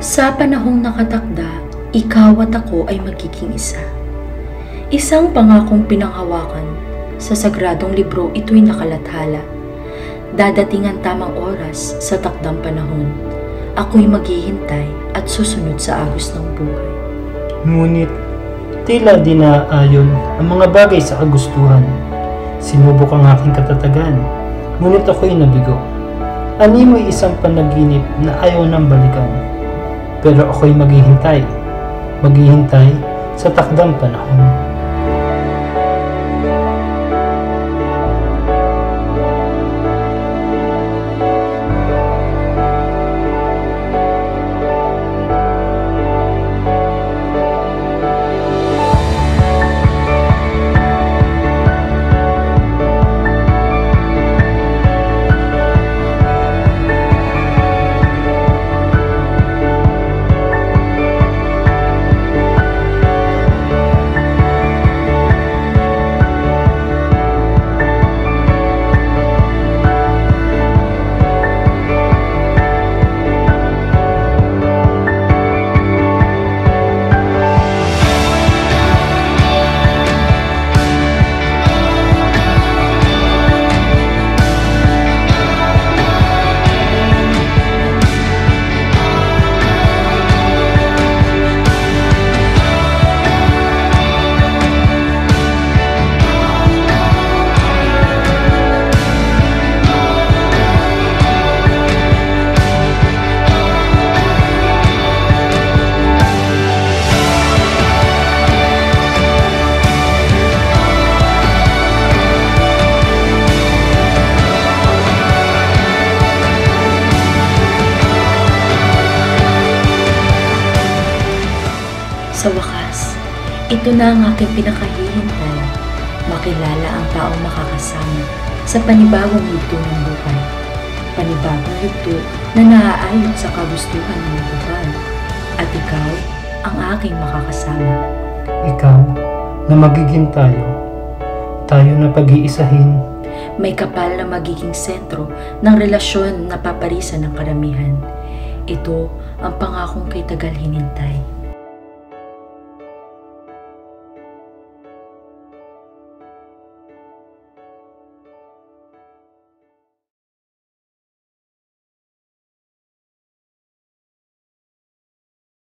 Sa panahong nakatakda, ikaw at ako ay magiging isa. Isang pangakong pinanghawakan, sa sagradong libro ito'y nakalathala. Dadating ang tamang oras sa takdang panahon. Ako'y maghihintay at susunod sa agos ng buhay. Ngunit, tila di naaayon ang mga bagay sa kagustuhan. Sinubok ang aking katatagan, ngunit ako'y nabigo. Animoy isang panaginip na ayaw nang balikan. Pero ako'y maghihintay sa takdang panahon. Sa wakas, ito na ang aking pinakahihintay. Makilala ang taong makakasama sa panibagong yugto ng buhay. Panibagong yugto na naaayon sa kagustuhan ng buhay. At ikaw ang aking makakasama. Ikaw na magiging tayo na pag-iisahin. May kapal na magiging sentro ng relasyon na paparisan ng karamihan. Ito ang pangakong kay tagal hinintay.